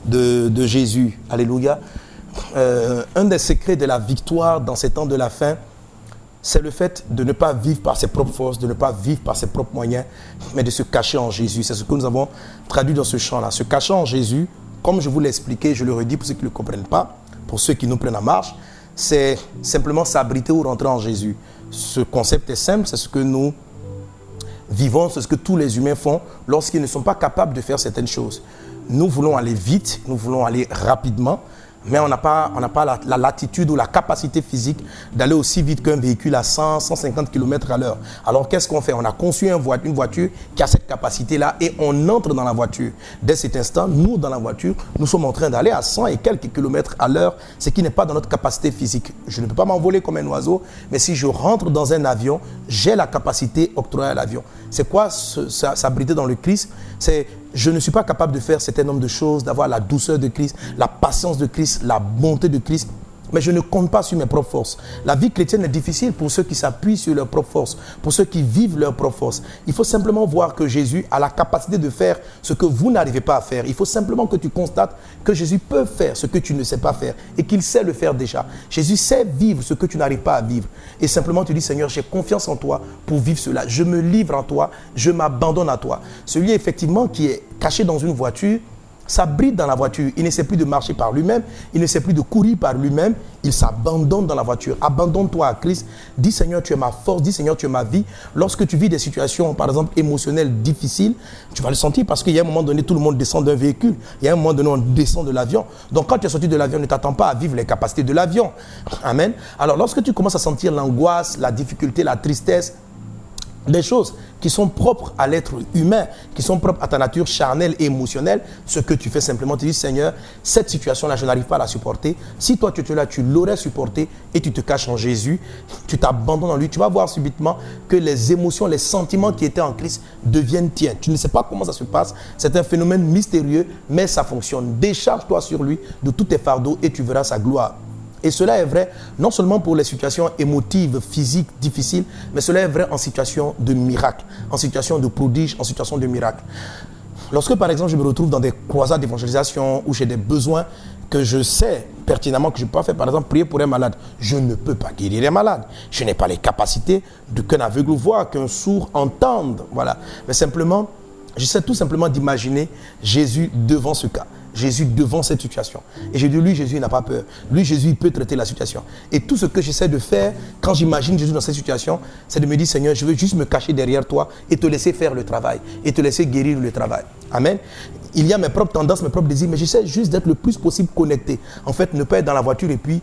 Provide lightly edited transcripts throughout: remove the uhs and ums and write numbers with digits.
de Jésus. Alléluia. Un des secrets de la victoire dans ces temps de la fin, c'est le fait de ne pas vivre par ses propres forces, de ne pas vivre par ses propres moyens, mais de se cacher en Jésus. C'est ce que nous avons traduit dans ce chant-là. Se cacher en Jésus, comme je vous l'ai expliqué, je le redis pour ceux qui ne le comprennent pas, pour ceux qui nous prennent en marche, c'est simplement s'abriter ou rentrer en Jésus. Ce concept est simple, c'est ce que nous vivons, c'est ce que tous les humains font lorsqu'ils ne sont pas capables de faire certaines choses. Nous voulons aller vite, nous voulons aller rapidement, mais on n'a pas la latitude ou la capacité physique d'aller aussi vite qu'un véhicule à 100, 150 km à l'heure. Alors qu'est-ce qu'on fait? On a conçu une voiture qui a cette capacité-là et on entre dans la voiture. Dès cet instant, nous, dans la voiture, nous sommes en train d'aller à 100 et quelques kilomètres à l'heure, ce qui n'est pas dans notre capacité physique. Je ne peux pas m'envoler comme un oiseau, mais si je rentre dans un avion, j'ai la capacité octroyée à l'avion. C'est quoi s'abriter dans le Christ? C'est je ne suis pas capable de faire un certain nombre de choses, d'avoir la douceur de Christ, la patience de Christ, la bonté de Christ, mais je ne compte pas sur mes propres forces. La vie chrétienne est difficile pour ceux qui s'appuient sur leurs propres forces, pour ceux qui vivent leurs propres forces. Il faut simplement voir que Jésus a la capacité de faire ce que vous n'arrivez pas à faire. Il faut simplement que tu constates que Jésus peut faire ce que tu ne sais pas faire et qu'il sait le faire déjà. Jésus sait vivre ce que tu n'arrives pas à vivre. Et simplement tu dis, Seigneur, j'ai confiance en toi pour vivre cela. Je me livre en toi, je m'abandonne à toi. Celui effectivement qui est caché dans une voiture, s'abrite dans la voiture, il ne sait plus de marcher par lui-même, il ne sait plus de courir par lui-même, il s'abandonne dans la voiture. Abandonne-toi à Christ, dis Seigneur, tu es ma force, dis Seigneur, tu es ma vie. Lorsque tu vis des situations, par exemple, émotionnelles difficiles, tu vas le sentir parce qu'il y a un moment donné, tout le monde descend d'un véhicule, il y a un moment donné, on descend de l'avion. Donc quand tu es sorti de l'avion, ne t'attends pas à vivre les capacités de l'avion. Amen. Alors lorsque tu commences à sentir l'angoisse, la difficulté, la tristesse, des choses qui sont propres à l'être humain, qui sont propres à ta nature charnelle et émotionnelle, ce que tu fais simplement, tu dis Seigneur, cette situation-là, je n'arrive pas à la supporter. Si toi tu étais là, tu l'aurais supporté et tu te caches en Jésus, tu t'abandonnes en lui, tu vas voir subitement que les émotions, les sentiments qui étaient en Christ deviennent tiens. Tu ne sais pas comment ça se passe, c'est un phénomène mystérieux, mais ça fonctionne. Décharge-toi sur lui de tous tes fardeaux et tu verras sa gloire. Et cela est vrai non seulement pour les situations émotives, physiques, difficiles, mais cela est vrai en situation de miracle, en situation de prodige, en situation de miracle. Lorsque par exemple je me retrouve dans des croisades d'évangélisation où j'ai des besoins que je sais pertinemment que je peux faire, par exemple prier pour un malade, je ne peux pas guérir un malade. Je n'ai pas les capacités qu'un aveugle voit, qu'un sourd entende. Voilà. Mais simplement, j'essaie tout simplement d'imaginer Jésus devant ce cas. Jésus devant cette situation. Et j'ai dit, lui, Jésus, il n'a pas peur. Lui, Jésus, il peut traiter la situation. Et tout ce que j'essaie de faire, quand j'imagine Jésus dans cette situation, c'est de me dire, Seigneur, je veux juste me cacher derrière toi et te laisser faire le travail. Et te laisser guérir le travail. Amen. Il y a mes propres tendances, mes propres désirs, mais j'essaie juste d'être le plus possible connecté. En fait, ne pas être dans la voiture et puis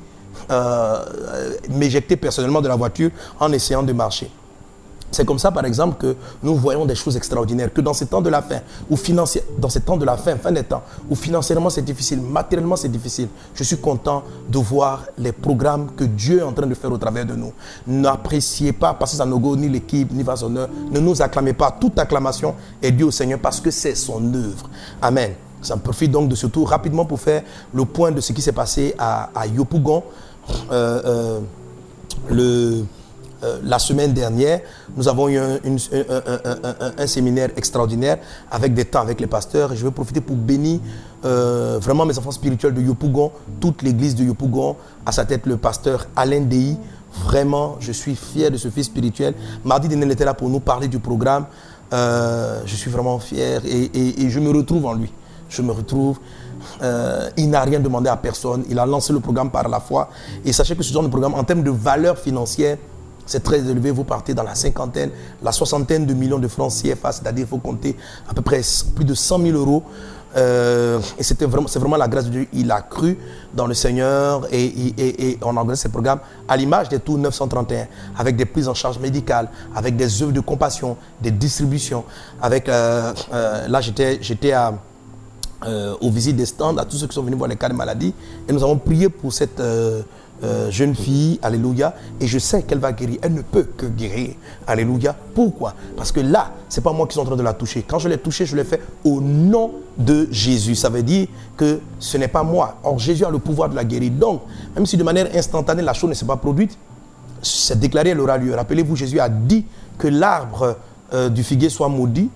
m'éjecter personnellement de la voiture en essayant de marcher. C'est comme ça, par exemple, que nous voyons des choses extraordinaires. Que dans ces temps de la fin, dans ces temps de la fin des temps, où financièrement c'est difficile, matériellement c'est difficile, je suis content de voir les programmes que Dieu est en train de faire au travers de nous. N'appréciez pas Pasteur Sanogo, ni l'équipe, ni Vasonneur. Ne nous acclamez pas. Toute acclamation est due au Seigneur parce que c'est son œuvre. Amen. Ça me profite donc de ce tour rapidement pour faire le point de ce qui s'est passé à Yopougon. La semaine dernière, nous avons eu un séminaire extraordinaire avec des temps avec les pasteurs. Et je vais profiter pour bénir vraiment mes enfants spirituels de Yopougon, toute l'église de Yopougon, à sa tête le pasteur Alain Déhi. Vraiment, je suis fier de ce fils spirituel. Mardi dernier, il était là pour nous parler du programme. Je suis vraiment fier et je me retrouve en lui. Je me retrouve. Il n'a rien demandé à personne. Il a lancé le programme par la foi. Et sachez que ce genre de programme, en termes de valeur financière, c'est très élevé. Vous partez dans la cinquantaine, la soixantaine de millions de francs CFA, c'est-à-dire il faut compter à peu près plus de 100 000 euros. Et c'est vraiment la grâce de Dieu. Il a cru dans le Seigneur et on a organisé ce programme à l'image des Tours 931, avec des prises en charge médicales, avec des œuvres de compassion, des distributions. Là, j'étais aux visites des stands, à tous ceux qui sont venus voir les cas de maladie. Et nous avons prié pour cette jeune fille, alléluia, et je sais qu'elle va guérir. Elle ne peut que guérir, alléluia. Pourquoi? Parce que là, ce n'est pas moi qui suis en train de la toucher. Quand je l'ai touchée, je l'ai fait au nom de Jésus. Ça veut dire que ce n'est pas moi. Or, Jésus a le pouvoir de la guérir. Donc, même si de manière instantanée, la chose ne s'est pas produite, c'est déclaré, elle aura lieu. Rappelez-vous, Jésus a dit que l'arbre du figuier soit maudit.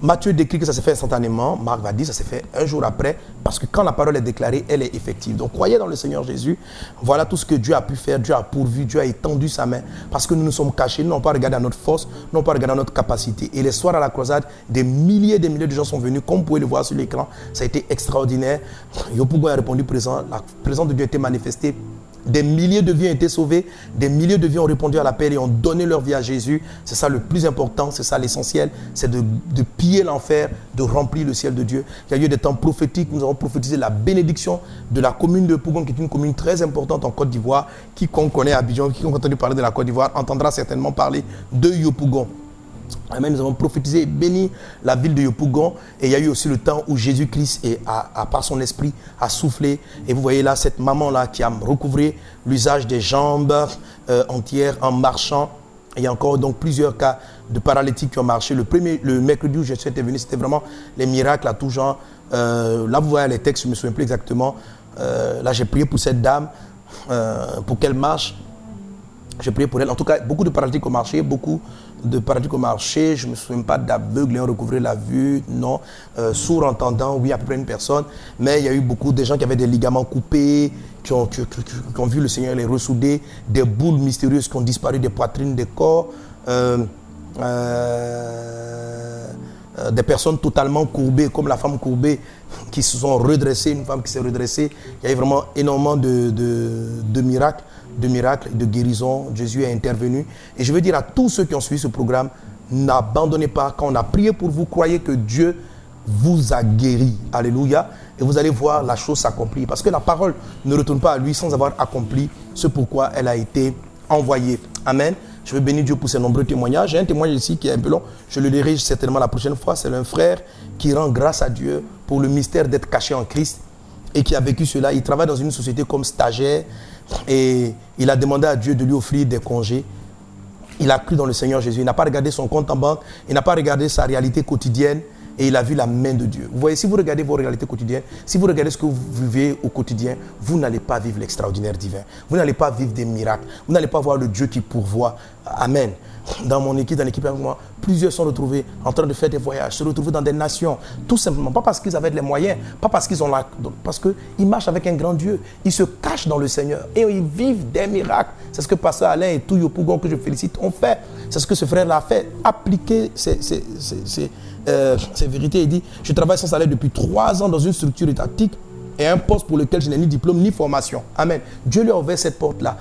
Matthieu décrit que ça s'est fait instantanément. Marc va dire que ça s'est fait un jour après. Parce que quand la parole est déclarée, elle est effective. Donc croyez dans le Seigneur Jésus. Voilà tout ce que Dieu a pu faire. Dieu a pourvu. Dieu a étendu sa main. Parce que nous nous sommes cachés. Nous n'avons pas regardé à notre force. Nous n'avons pas regardé à notre capacité. Et les soirs à la croisade, des milliers de gens sont venus. Comme vous pouvez le voir sur l'écran. Ça a été extraordinaire. Yopougon a répondu présent. La présence de Dieu a été manifestée. Des milliers de vies ont été sauvées, des milliers de vies ont répondu à l'appel et ont donné leur vie à Jésus. C'est ça le plus important, c'est ça l'essentiel, c'est de piller l'enfer, de remplir le ciel de Dieu. Il y a eu des temps prophétiques, nous avons prophétisé la bénédiction de la commune de Pougon, qui est une commune très importante en Côte d'Ivoire. Quiconque connaît Abidjan, quiconque a entendu parler de la Côte d'Ivoire, entendra certainement parler de Yopougon. Amen. Nous avons prophétisé et béni la ville de Yopougon. Et il y a eu aussi le temps où Jésus-Christ, par son esprit, a soufflé. Et vous voyez là, cette maman-là qui a recouvré l'usage des jambes entières en marchant. Et il y a encore donc plusieurs cas de paralytiques qui ont marché. Le mercredi où je suis venu, c'était vraiment les miracles à tout genre. Là, vous voyez les textes, je ne me souviens plus exactement. Là, j'ai prié pour cette dame, pour qu'elle marche. J'ai prié pour elle. En tout cas, beaucoup de paralytiques ont marché, Je ne me souviens pas d'aveugles ayant recouvré la vue, non. Sourds entendants, oui, à peu près une personne. Mais il y a eu beaucoup de gens qui avaient des ligaments coupés, qui ont vu le Seigneur les ressouder, des boules mystérieuses qui ont disparu des poitrines, des corps. Des personnes totalement courbées, comme la femme courbée, qui se sont redressées, une femme qui s'est redressée. Il y a eu vraiment énormément de miracles, de guérisons. Jésus est intervenu. Et je veux dire à tous ceux qui ont suivi ce programme, n'abandonnez pas. Quand on a prié pour vous, croyez que Dieu vous a guéri. Alléluia. Et vous allez voir la chose s'accomplir. Parce que la parole ne retourne pas à lui sans avoir accompli ce pourquoi elle a été envoyée. Amen. Je veux bénir Dieu pour ses nombreux témoignages. J'ai un témoignage ici qui est un peu long. Je le lirai certainement la prochaine fois. C'est un frère qui rend grâce à Dieu pour le mystère d'être caché en Christ et qui a vécu cela. Il travaille dans une société comme stagiaire et il a demandé à Dieu de lui offrir des congés. Il a cru dans le Seigneur Jésus. Il n'a pas regardé son compte en banque. Il n'a pas regardé sa réalité quotidienne. Et il a vu la main de Dieu. Vous voyez, si vous regardez vos réalités quotidiennes, si vous regardez ce que vous vivez au quotidien, vous n'allez pas vivre l'extraordinaire divin. Vous n'allez pas vivre des miracles. Vous n'allez pas voir le Dieu qui pourvoit. Amen. Dans mon équipe, dans l'équipe avec moi, plusieurs sont retrouvés en train de faire des voyages, se retrouver dans des nations. Tout simplement, pas parce qu'ils avaient les moyens, pas parce qu'ils ont la... Parce qu'ils marchent avec un grand Dieu. Ils se cachent dans le Seigneur et ils vivent des miracles. C'est ce que Pasteur Alain et tout Yopougon, que je félicite, ont fait. C'est ce que ce frère-là a fait. Appliquer ces vérités. Il dit, je travaille sans salaire depuis 3 ans dans une structure étatique et un poste pour lequel je n'ai ni diplôme ni formation. Amen. Dieu lui a ouvert cette porte-là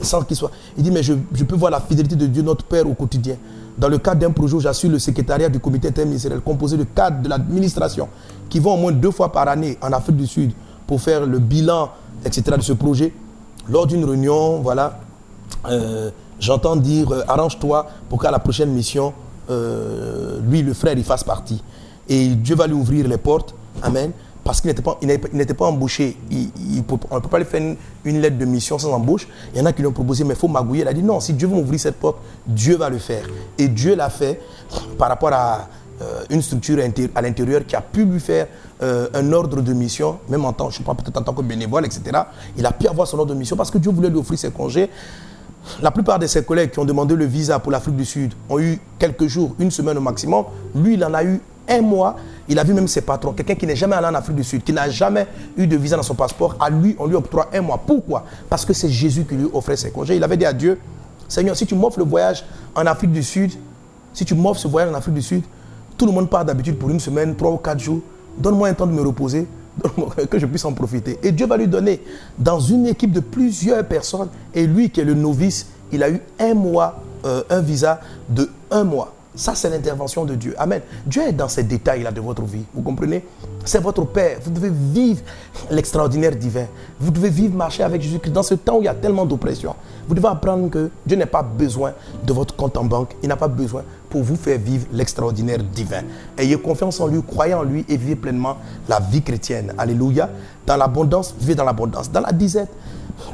sans qu'il soit. Il dit, mais je peux voir la fidélité de Dieu, notre Père, au quotidien. Dans le cadre d'un projet où j'assure le secrétariat du comité interministériel composé de cadres de l'administration qui vont au moins 2 fois par année en Afrique du Sud pour faire le bilan, etc. de ce projet. Lors d'une réunion, voilà, j'entends dire, arrange-toi pour qu'à la prochaine mission, lui, le frère, il fasse partie. Et Dieu va lui ouvrir les portes. Amen. Parce qu'il n'était pas embauché. On ne peut pas lui faire une lettre de mission sans embauche. Il y en a qui lui ont proposé, mais il faut magouiller. Il a dit non, si Dieu veut m'ouvrir cette porte, Dieu va le faire. Et Dieu l'a fait par rapport à une structure à l'intérieur qui a pu lui faire un ordre de mission, même en tant, je ne sais pas, peut-être en tant que bénévole, etc. Il a pu avoir son ordre de mission parce que Dieu voulait lui offrir ses congés. La plupart de ses collègues qui ont demandé le visa pour l'Afrique du Sud ont eu quelques jours, 1 semaine au maximum. Lui, il en a eu 1 mois. Il a vu même ses patrons, quelqu'un qui n'est jamais allé en Afrique du Sud, qui n'a jamais eu de visa dans son passeport. À lui, on lui octroie 1 mois. Pourquoi? Parce que c'est Jésus qui lui offrait ses congés. Il avait dit à Dieu, Seigneur, si tu m'offres le voyage en Afrique du Sud, si tu m'offres ce voyage en Afrique du Sud, tout le monde part d'habitude pour 1 semaine, 3 ou 4 jours. Donne-moi un temps de me reposer, que je puisse en profiter. Et Dieu va lui donner, dans une équipe de plusieurs personnes, et lui qui est le novice, il a eu 1 mois, un visa de 1 mois. Ça, c'est l'intervention de Dieu. Amen. Dieu est dans ces détails-là de votre vie. Vous comprenez? C'est votre Père. Vous devez vivre l'extraordinaire divin. Vous devez vivre, marcher avec Jésus-Christ. Dans ce temps où il y a tellement d'oppression, vous devez apprendre que Dieu n'a pas besoin de votre compte en banque. Il n'a pas besoin pour vous faire vivre l'extraordinaire divin. Ayez confiance en lui, croyez en lui et vivez pleinement la vie chrétienne. Alléluia. Dans l'abondance, vivez dans l'abondance. Dans la disette,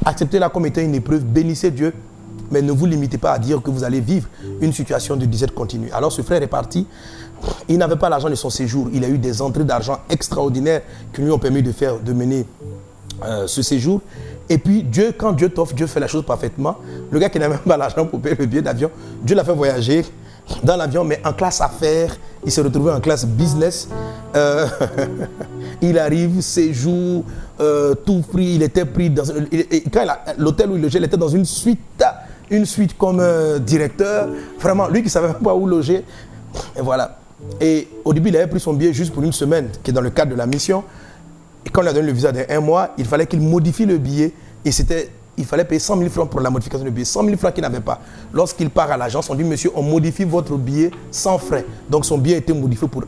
acceptez-la comme étant une épreuve. Bénissez Dieu. Mais ne vous limitez pas à dire que vous allez vivre une situation de disette continue. Alors ce frère est parti. Il n'avait pas l'argent de son séjour. Il a eu des entrées d'argent extraordinaires qui lui ont permis de mener ce séjour. Et puis quand Dieu t'offre, Dieu fait la chose parfaitement. Le gars qui n'a même pas l'argent pour payer le billet d'avion, Dieu l'a fait voyager dans l'avion, mais en classe affaires. Il s'est retrouvé en classe business. Il arrive, séjour, tout pris. Il était pris dans... Quand l'hôtel où il logeait, il était dans une suite comme directeur. Vraiment, lui qui ne savait même pas où loger. Et voilà. Et au début, il avait pris son billet juste pour une semaine, qui est dans le cadre de la mission. Et quand on lui a donné le visa d'1 mois, il fallait qu'il modifie le billet. Et il fallait payer 100 000 francs pour la modification du billet. 100 000 francs qu'il n'avait pas. Lorsqu'il part à l'agence, on dit, monsieur, on modifie votre billet sans frais. Donc son billet a été modifié pour...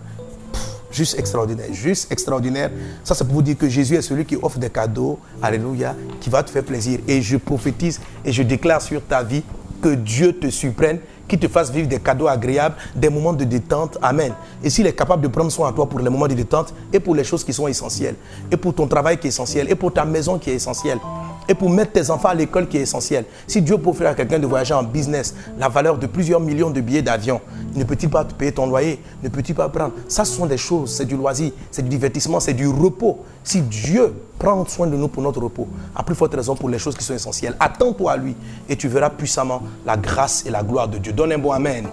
Juste extraordinaire, juste extraordinaire. Ça, c'est pour vous dire que Jésus est celui qui offre des cadeaux, alléluia, qui va te faire plaisir. Et je prophétise et je déclare sur ta vie que Dieu te surprenne, qu'il te fasse vivre des cadeaux agréables, des moments de détente. Amen. Et s'il est capable de prendre soin de toi pour les moments de détente et pour les choses qui sont essentielles, et pour ton travail qui est essentiel, et pour ta maison qui est essentielle, et pour mettre tes enfants à l'école qui est essentiel. Si Dieu peut offrir à quelqu'un de voyager en business, la valeur de plusieurs millions de billets d'avion, ne peut-il pas te payer ton loyer? Ne peut-il pas prendre? Ça, ce sont des choses, c'est du loisir, c'est du divertissement, c'est du repos. Si Dieu prend soin de nous pour notre repos, à plus forte raison pour les choses qui sont essentielles, attends-toi à lui et tu verras puissamment la grâce et la gloire de Dieu. Donne un bon amen.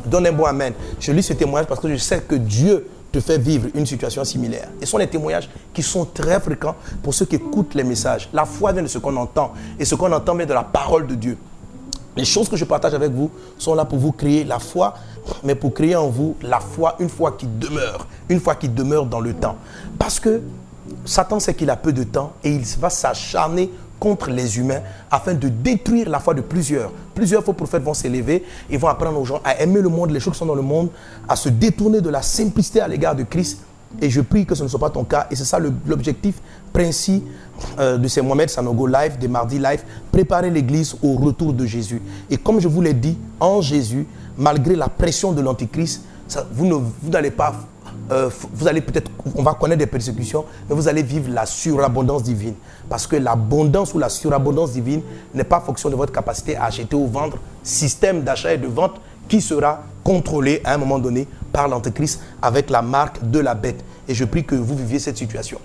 Donne un bon amen. Je lis ce témoignage parce que je sais que Dieu te fait vivre une situation similaire. Et ce sont des témoignages qui sont très fréquents pour ceux qui écoutent les messages. La foi vient de ce qu'on entend. Et ce qu'on entend vient de la parole de Dieu. Les choses que je partage avec vous sont là pour vous créer la foi, mais pour créer en vous la foi, une foi qui demeure dans le temps. Parce que Satan sait qu'il a peu de temps et il va s'acharner contre les humains afin de détruire la foi de plusieurs. Plusieurs faux prophètes vont s'élever et vont apprendre aux gens à aimer le monde, les choses qui sont dans le monde, à se détourner de la simplicité à l'égard de Christ. Et je prie que ce ne soit pas ton cas. Et c'est ça l'objectif principal de ces Mohamed Sanogo Live, des mardis live, préparer l'église au retour de Jésus. Et comme je vous l'ai dit, en Jésus, malgré la pression de l'Antichrist, vous n'allez pas... vous allez peut-être, on va connaître des persécutions, mais vous allez vivre la surabondance divine. Parce que l'abondance ou la surabondance divine n'est pas fonction de votre capacité à acheter ou vendre, système d'achat et de vente qui sera contrôlé à un moment donné par l'Antéchrist avec la marque de la bête. Et je prie que vous viviez cette situation.